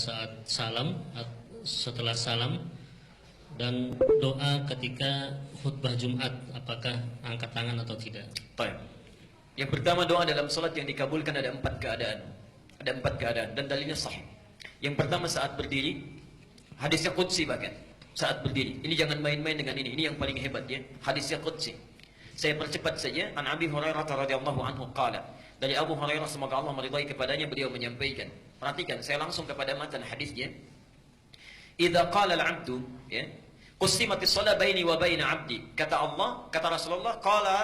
saat salam, setelah salam, dan doa ketika khutbah Jumat, apakah angkat tangan atau tidak? Baik. Yang pertama, doa dalam salat yang dikabulkan ada 4 keadaan. Ada 4 keadaan dan dalilnya sahih. Yang pertama saat berdiri, hadisnya qudsi bahkan. Saat berdiri. Ini jangan main-main dengan ini. Ini yang paling hebat ya. Hadisnya qudsi. Saya percepat saja. An Abi Hurairah radhiyallahu anhu qala. Dari Abu Hurairah semoga Allah meridai kepadanya, beliau menyampaikan. Perhatikan, saya langsung kepada matan hadisnya. Idza qala al-'abdu ya, qussimatis shalah baini wa baina 'abdi. Kata Allah, kata Rasulullah, qala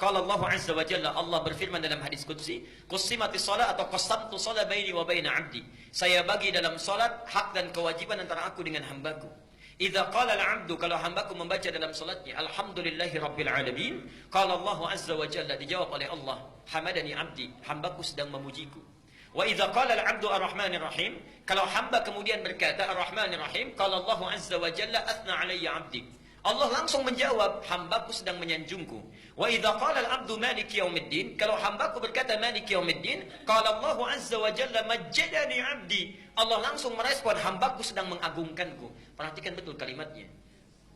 Allah azza wa jalla, Allah berfirman dalam hadis qudsi, qussimatis shalah atau qassamtu shalah baini wa baina 'abdi. Saya bagi dalam salat hak dan kewajiban antara aku dengan hambaku. Idza qala al-'abdu, kalau hambaku membaca dalam salatnya alhamdulillahi rabbil alamin, qala Allah azza wa jalla, dijawab oleh Allah, hamadani 'abdi, hambaku sedang memujiku. Wa idza qala al-'abdu ar-rahmanir rahim, kalau hamba kemudian berkata ar-rahmanir rahim, qala Allah azza wa jalla athna 'alayya 'abdi, Allah langsung menjawab, hambaku sedang menyanjungku. Wa idza qala al-'abdu maliki yaumiddin, kalau hambaku berkata maliki yaumiddin, qala Allah azza wa jalla majjadani 'abdi, Allah langsung merespon, hambaku sedang mengagungkanku. Perhatikan betul kalimatnya.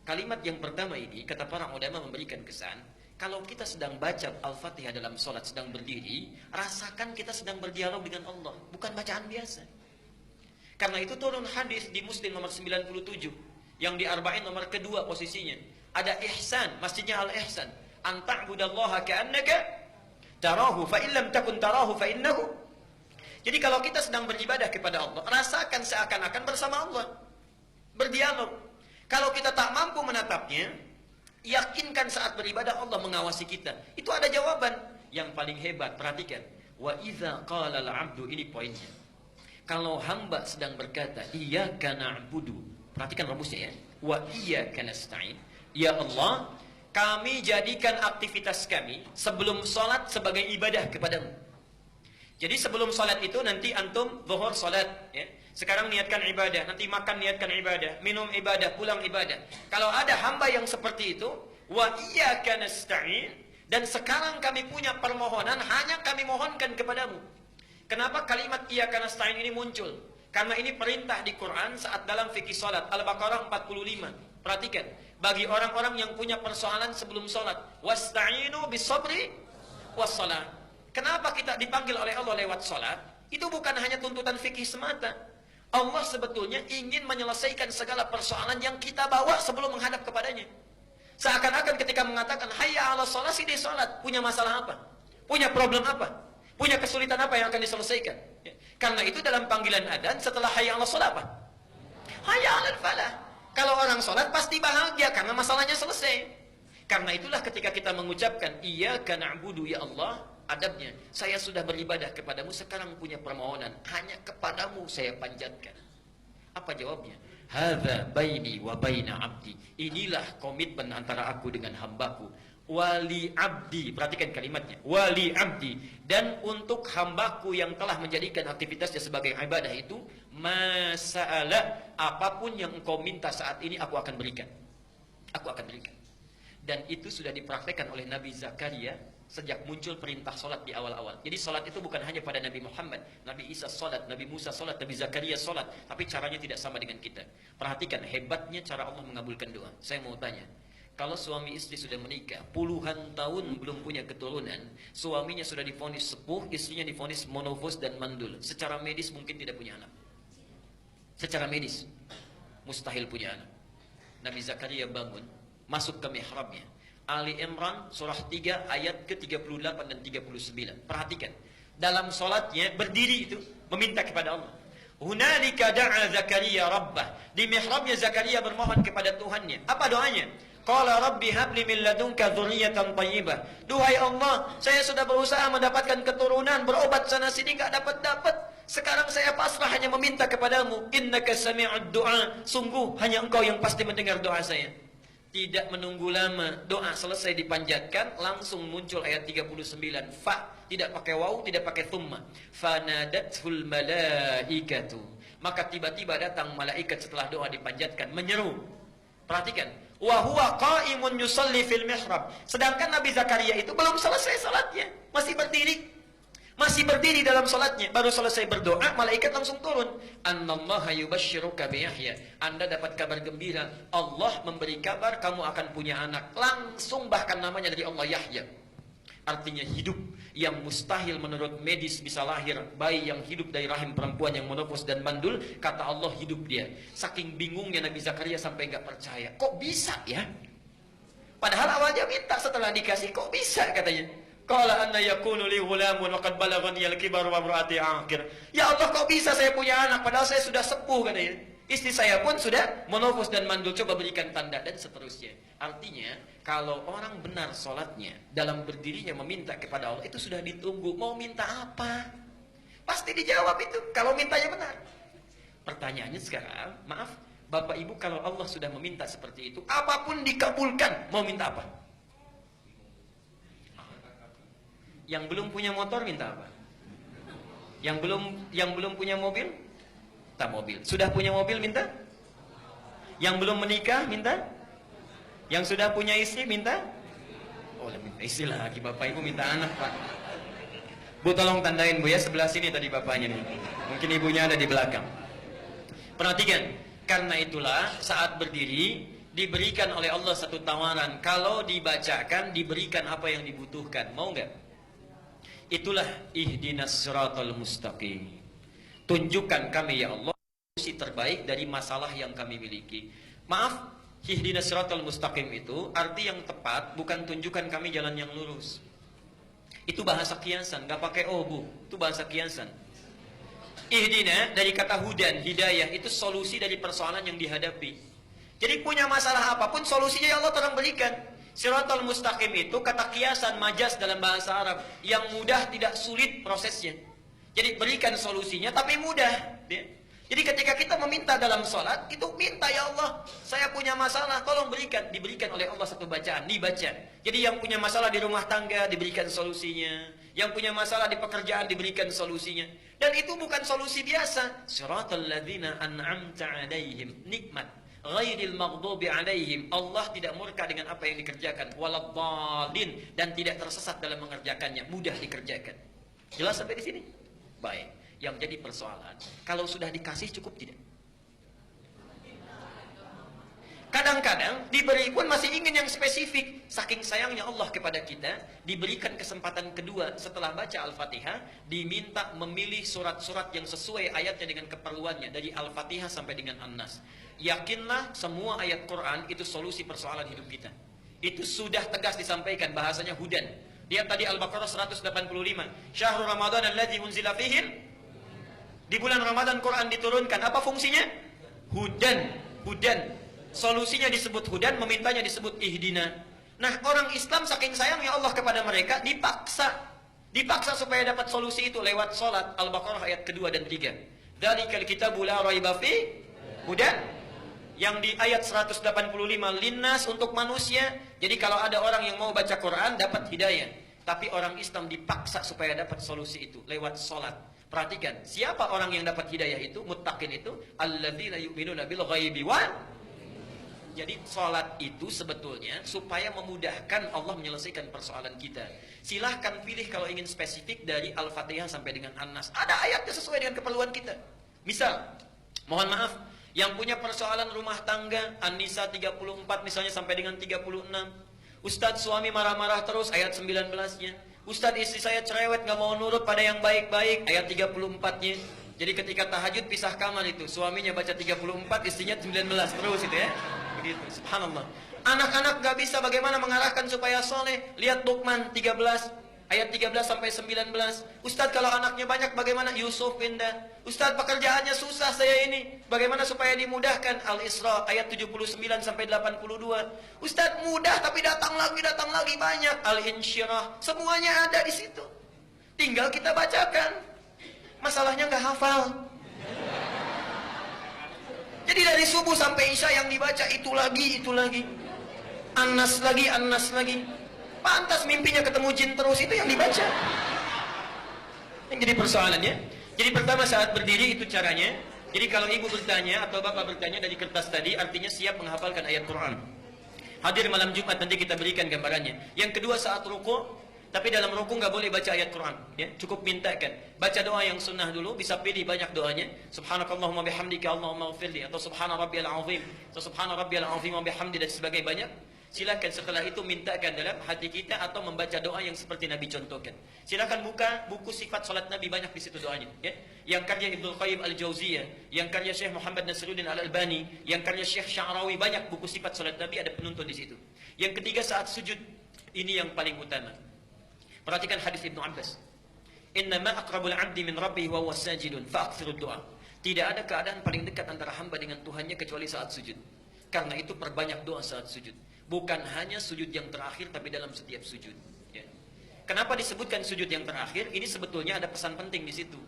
Kalimat yang pertama ini, kata para ulama, memberikan kesan, kalau kita sedang baca Al-Fatihah dalam sholat, sedang berdiri, rasakan kita sedang berdialog dengan Allah, bukan bacaan biasa. Karena itu turun hadis di Muslim nomor 97, yang di Arba'in nomor kedua posisinya. Ada ihsan, masjidnya al-ihsan. An ta'budallaha ka'annaka tarahu, fa illam takun tarahu fa innahu. Jadi kalau kita sedang beribadah kepada Allah, rasakan seakan-akan bersama Allah, berdialog. Kalau kita tak mampu menatapnya, yakinkan saat beribadah Allah mengawasi kita. Itu ada jawaban. Yang paling hebat, perhatikan. Wa idza qala al-'abdu, ini poinnya. Kalau hamba sedang berkata, iyyaka na'budu, perhatikan rumusnya ya. Wa iyyaka nasta'in. Ya Allah, kami jadikan aktivitas kami sebelum sholat sebagai ibadah kepadamu. Jadi sebelum sholat itu nanti antum zuhur sholat ya. Sekarang niatkan ibadah, nanti makan niatkan ibadah, minum ibadah, pulang ibadah. Kalau ada hamba yang seperti itu, wa iyyaka nasta'in, dan sekarang kami punya permohonan, hanya kami mohonkan kepadamu. Kenapa kalimat iyyaka nasta'in ini muncul? Karena ini perintah di Quran saat dalam fikih salat, Al-Baqarah 45. Perhatikan, bagi orang-orang yang punya persoalan sebelum salat, wasta'inu bis-sabri was-shalah. Kenapa kita dipanggil oleh Allah lewat salat? Itu bukan hanya tuntutan fikih semata. Allah sebetulnya ingin menyelesaikan segala persoalan yang kita bawa sebelum menghadap kepadanya. Seakan-akan ketika mengatakan hayya 'alas shalah, sini salat, punya masalah apa? Punya problem apa? Punya kesulitan apa yang akan diselesaikan? Ya. Karena itu dalam panggilan adzan setelah hayya 'alas shalah apa? Hayya 'alal falah. Kalau orang salat pasti bahagia karena masalahnya selesai. Karena itulah ketika kita mengucapkan iyyaka na'budu ya Allah, adabnya, saya sudah beribadah kepadamu, sekarang punya permohonan, hanya kepadamu saya panjatkan. Apa jawabnya? Hadza baini wa baina 'abdi. Inilah komitmen antara aku dengan hambaku. Wali 'abdi, perhatikan kalimatnya. Wali 'abdi, dan untuk hambaku yang telah menjadikan aktivitasnya sebagai ibadah itu, masa'ala, apapun yang engkau minta saat ini aku akan berikan. Aku akan berikan. Dan itu sudah dipraktekkan oleh Nabi Zakaria sejak muncul perintah solat di awal-awal. Jadi solat itu bukan hanya pada Nabi Muhammad, Nabi Isa solat, Nabi Musa solat, Nabi Zakaria solat, tapi caranya tidak sama dengan kita. Perhatikan hebatnya cara Allah mengabulkan doa. Saya mau tanya, kalau suami istri sudah menikah, puluhan tahun belum punya keturunan, suaminya sudah divonis sepuh, istrinya divonis monofos dan mandul. Secara medis mungkin tidak punya anak. Secara medis mustahil punya anak. Nabi Zakaria bangun, masuk ke mihrabnya. Ali Imran surah 3 ayat ke-38 dan 39. Perhatikan, dalam solatnya berdiri itu meminta kepada Allah. Hunalika da'a Zakaria rabbah. Di mihrabnya Zakaria bermohon kepada Tuhannya. Apa doanya? Qala rabbi habli min ladunka dzurriyyatan thayyibah. Duhai Allah, saya sudah berusaha mendapatkan keturunan, berobat sana sini enggak dapat-dapat. Sekarang saya pasrah hanya meminta kepadamu. Innaka sami'ud du'a. Sungguh hanya engkau yang pasti mendengar doa saya. Tidak menunggu lama, doa selesai dipanjatkan, langsung muncul ayat 39. Fa, tidak pakai waw, tidak pakai thumma. Fanadathul malaikatu. Maka tiba-tiba datang malaikat setelah doa dipanjatkan, menyeru. Perhatikan, wa huwa qa'imun yusalli fil mihrab. Sedangkan Nabi Zakaria itu belum selesai salatnya, masih berdiri. Masih berdiri dalam sholatnya, baru selesai berdoa, malaikat langsung turun. Annallaha yubashshiruka bi Yahya. Anda dapat kabar gembira, Allah memberi kabar kamu akan punya anak. Langsung bahkan namanya dari Allah, Yahya. Artinya hidup, yang mustahil menurut medis bisa lahir. Bayi yang hidup dari rahim perempuan yang menopause dan mandul, kata Allah hidup dia. Saking bingungnya Nabi Zakaria sampai nggak percaya. Kok bisa ya? Padahal awalnya minta, setelah dikasih kok bisa katanya. Qala anna yakunu li ghulamun wa qad balaghani al-kibar wa imraati aqir. Ya Allah, kok bisa saya punya anak padahal saya sudah sepuh katanya. Istri saya pun sudah menopause dan mandul, coba berikan tanda dan seterusnya. Artinya, kalau orang benar sholatnya, dalam berdirinya meminta kepada Allah, itu sudah ditunggu. Mau minta apa? Pasti dijawab itu, kalau mintanya benar. Pertanyaannya sekarang, maaf, Bapak Ibu, kalau Allah sudah meminta seperti itu, apapun dikabulkan, mau minta apa? Yang belum punya motor minta apa? Yang belum punya mobil, minta mobil. Sudah punya mobil minta? Yang belum menikah minta? Yang sudah punya istri minta? Oh, minta istri lagi. Bapak Ibu minta anak, Pak. Bu, tolong tandain Bu ya, sebelah sini tadi bapaknya nih. Mungkin ibunya ada di belakang. Perhatikan, karena itulah saat berdiri diberikan oleh Allah satu tawaran. Kalau dibacakan, diberikan apa yang dibutuhkan. Mau nggak? Itulah ihdinas siratal mustaqim. Tunjukkan kami ya Allah solusi terbaik dari masalah yang kami miliki. Maaf, ihdinas siratal mustaqim itu arti yang tepat bukan tunjukkan kami jalan yang lurus. Itu bahasa kiasan, nggak pakai oh Bu, itu bahasa kiasan. Ihdina dari kata hudan, hidayah, itu solusi dari persoalan yang dihadapi. Jadi punya masalah apapun solusinya ya Allah tolong berikan. Siratal mustaqim itu kata kiasan, majas dalam bahasa Arab, yang mudah tidak sulit prosesnya. Jadi berikan solusinya tapi mudah. Jadi ketika kita meminta dalam sholat, itu minta ya Allah, saya punya masalah, tolong berikan. Diberikan oleh Allah satu bacaan, dibaca. Jadi yang punya masalah di rumah tangga diberikan solusinya, yang punya masalah di pekerjaan diberikan solusinya. Dan itu bukan solusi biasa. Siratal ladzina an'amta 'alaihim, nikmat. Ghairil maghdubi alaihim, Allah tidak murka dengan apa yang dikerjakan, waladdallin, dan tidak tersesat dalam mengerjakannya, mudah dikerjakan. Jelas sampai di sini? Baik. Yang jadi persoalan, kalau sudah dikasih cukup tidak? Kadang-kadang diberi pun masih ingin yang spesifik. Saking sayangnya Allah kepada kita, diberikan kesempatan kedua setelah baca Al-Fatihah, diminta memilih surat-surat yang sesuai ayatnya dengan keperluannya, dari Al-Fatihah sampai dengan An-Nas. Yakinlah semua ayat Quran itu solusi persoalan hidup kita. Itu sudah tegas disampaikan, bahasanya hudan. Dia tadi Al-Baqarah 185. Syahrul Ramadan alladzi unzila fihi. Di bulan Ramadan Quran diturunkan. Apa fungsinya? Hudan. Hudan. Solusinya disebut hudan, memintanya disebut ihdina. Nah, orang Islam saking sayangnya Allah kepada mereka, dipaksa supaya dapat solusi itu lewat sholat. Al-Baqarah ayat kedua dan 3. Dzalikal kitabu la raiba fi hudan. Yang di ayat 185 linnas, untuk manusia. Jadi kalau ada orang yang mau baca Quran dapat hidayah, tapi orang Islam dipaksa supaya dapat solusi itu lewat sholat. Perhatikan, siapa orang yang dapat hidayah itu, muttaqin itu, alladzina yu'minuna bil ghaibi wa. Jadi sholat itu sebetulnya supaya memudahkan Allah menyelesaikan persoalan kita. Silahkan pilih kalau ingin spesifik dari Al-Fatihah sampai dengan An-Nas. Ada ayatnya sesuai dengan keperluan kita. Misal, mohon maaf, yang punya persoalan rumah tangga, An-Nisa 34 misalnya sampai dengan 36. Ustadz suami marah-marah terus, ayat 19-nya. Ustadz istri saya cerewet, gak mau nurut pada yang baik-baik, ayat 34-nya. Jadi ketika tahajud pisah kamar itu, suaminya baca 34, istrinya 19 terus itu ya. Begitu, subhanallah. Anak-anak gak bisa bagaimana mengarahkan supaya soleh. Lihat Luqman 13, ayat 13 sampai 19. Ustadz kalau anaknya banyak bagaimana? Yusuf pindah. Ustadz pekerjaannya susah saya ini, bagaimana supaya dimudahkan? Al-Isra ayat 79 sampai 82. Ustadz mudah tapi datang lagi banyak. Al-Insyirah, semuanya ada di situ. Tinggal kita bacakan. Masalahnya nggak hafal. Jadi dari subuh sampai isya yang dibaca itu lagi. An-Nas lagi. Pantas mimpinya ketemu jin terus, itu yang dibaca. Yang jadi persoalannya. Jadi pertama saat berdiri itu caranya. Jadi kalau ibu bertanya atau bapak bertanya dari kertas tadi, artinya siap menghafalkan ayat Quran. Hadir malam Jumat nanti kita berikan gambarannya. Yang kedua saat ruku, Tapi dalam ruku nggak boleh baca ayat Quran, ya. Cukup mintakan. Baca doa yang sunnah dulu, bisa pilih banyak doanya. Subhanakallahumma bihamdika Allahumma ighfirli, atau subhana rabbiyal azim, atau subhana rabbiyal azim wa bihamdi, dan sebagainya banyak. Silakan setelah itu mintakan dalam hati kita, atau membaca doa yang seperti Nabi contohkan. Silakan buka buku sifat salat Nabi, banyak di situ doanya, ya. Yang karya Ibnu Qayyim Al-Jauziyah, yang karya Syekh Muhammad Nasiruddin Al-Albani, yang karya Syekh Sya'rawi, banyak buku sifat salat Nabi, ada penuntun di situ. Yang ketiga, saat sujud, ini yang paling utama. Perhatikan hadis Ibnu Abbas. Innama aqrabul 'abdi min rabbih wa huwa sajidun fa'aktsirud du'a. Tidak ada keadaan paling dekat antara hamba dengan Tuhannya kecuali saat sujud. Karena itu perbanyak doa saat sujud. Bukan hanya sujud yang terakhir, tapi dalam setiap sujud. Ya. Kenapa disebutkan sujud yang terakhir? Ini sebetulnya ada pesan penting di situ.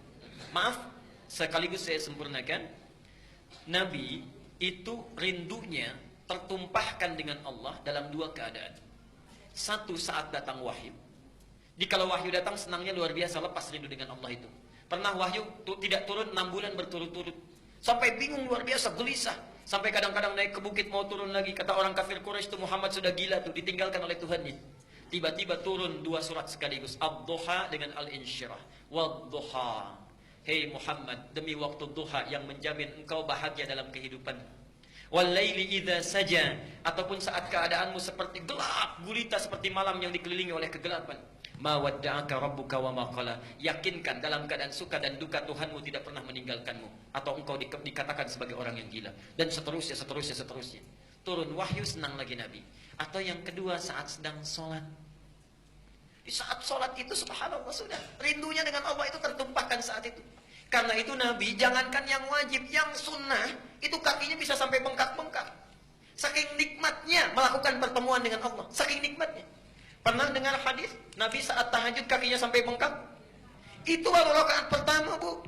Maaf, sekaligus saya sempurnakan. Nabi itu rindunya tertumpahkan dengan Allah dalam dua keadaan. Satu, saat datang wahyu. Jadi kalau wahyu datang, senangnya luar biasa, lepas rindu dengan Allah itu. Pernah wahyu tidak turun 6 bulan berturut-turut. Sampai bingung luar biasa, gelisah. Sampai kadang-kadang naik ke bukit mau turun lagi. Kata orang kafir Quraisy itu, Muhammad sudah gila tuh, ditinggalkan oleh Tuhannya. Tiba-tiba turun 2 surat sekaligus. Ad-Duha dengan Al-Insyirah. Wad-Duha. Hei Muhammad, demi waktu duha yang menjamin engkau bahagia dalam kehidupan. Wal-laili idza saja, ataupun saat keadaanmu seperti gelap gulita, seperti malam yang dikelilingi oleh kegelapan. Ma wadda'aka rabbuka wa ma qala. Yakinkan dalam keadaan suka dan duka Tuhanmu tidak pernah meninggalkanmu, atau engkau dikatakan sebagai orang yang gila, dan seterusnya. Turun wahyu, senang lagi Nabi. Atau yang kedua, saat sedang sholat. Di saat sholat itu subhanallah, sudah rindunya dengan Allah itu tertumpahkan saat itu. Karena itu Nabi, jangankan yang wajib, yang sunnah itu kakinya bisa sampai bengkak-bengkak. Saking nikmatnya melakukan pertemuan dengan Allah, saking nikmatnya. Pernah dengar hadis Nabi saat tahajud kakinya sampai bengkak? Itu baru rakaat pertama, Bu.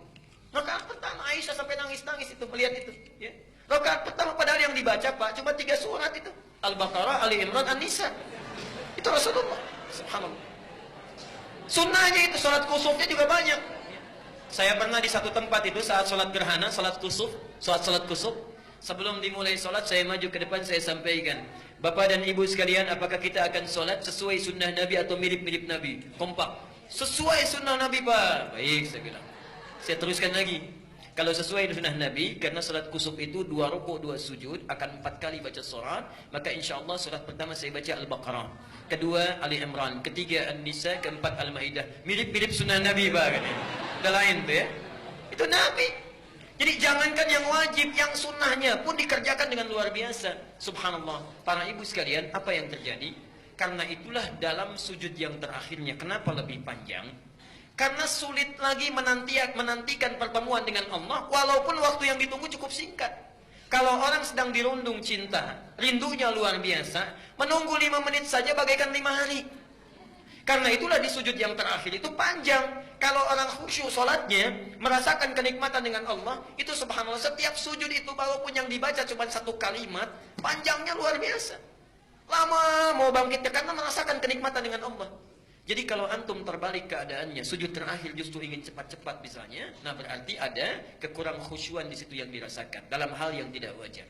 Rakaat pertama, Aisyah sampai nangis-nangis itu melihat itu, ya. Rakaat pertama, padahal yang dibaca Pak cuma 3 surat itu. Al-Baqarah, Ali Imran, An-Nisa. Itu Rasulullah. Subhanallah. Sunnahnya itu salat kusufnya juga banyak. Saya pernah di satu tempat itu saat salat gerhana, salat kusuf. Sebelum dimulai salat, saya maju ke depan, saya sampaikan, Bapak dan Ibu sekalian, apakah kita akan sholat sesuai sunnah Nabi atau mirip-mirip Nabi? Kompak. Sesuai sunnah Nabi, Pak. Baik, saya bilang. Saya teruskan lagi. Kalau sesuai sunnah Nabi, karena sholat kusuf itu 2 rukuk 2 sujud, akan 4 kali baca surat, maka insya Allah surat pertama saya baca Al-Baqarah, kedua Ali Imran, ketiga An-Nisa, keempat Al-Maidah. Mirip-mirip sunnah Nabi, Pak. Udah lain tuh, ya. Itu Nabi. Jadi jangankan yang wajib, yang sunnahnya pun dikerjakan dengan luar biasa. Subhanallah. Para ibu sekalian, apa yang terjadi? Karena itulah dalam sujud yang terakhirnya, kenapa lebih panjang? Karena sulit lagi menantikan pertemuan dengan Allah, walaupun waktu yang ditunggu cukup singkat. Kalau orang sedang dirundung cinta, rindunya luar biasa, menunggu 5 menit saja bagaikan 5 hari. Karena itulah di sujud yang terakhir itu panjang. Kalau orang khusyuk sholatnya, merasakan kenikmatan dengan Allah, itu subhanallah, setiap sujud itu walaupun yang dibaca cuma 1 kalimat, panjangnya luar biasa. Lama mau bangkitnya karena merasakan kenikmatan dengan Allah. Jadi kalau antum terbalik keadaannya, sujud terakhir justru ingin cepat-cepat misalnya, nah berarti ada kekurang khusyuan di situ yang dirasakan dalam hal yang tidak wajar.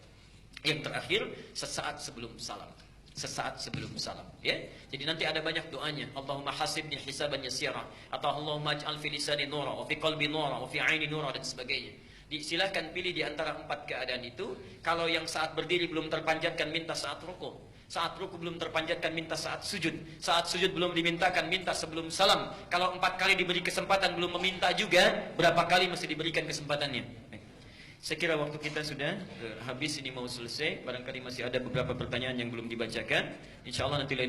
Yang terakhir, sesaat sebelum salam. Sesaat sebelum salam, ya. Jadi nanti ada banyak doanya. Allahumma hasibni hisaban yasira, atau Allahumma ij'al fi lisani nura, wa fi qalbi nura, wa fi aini nura, dan sebagainya. Silahkan pilih di antara 4 keadaan itu. Kalau yang saat berdiri belum terpanjatkan, minta saat rukuk. Saat rukuk belum terpanjatkan, minta saat sujud. Saat sujud belum dimintakan, minta sebelum salam. Kalau 4 kali diberi kesempatan belum meminta juga, berapa kali mesti diberikan kesempatannya? Saya kira waktu kita sudah habis, ini mau selesai. Barangkali masih ada beberapa pertanyaan yang belum dibacakan. Insya Allah nanti lain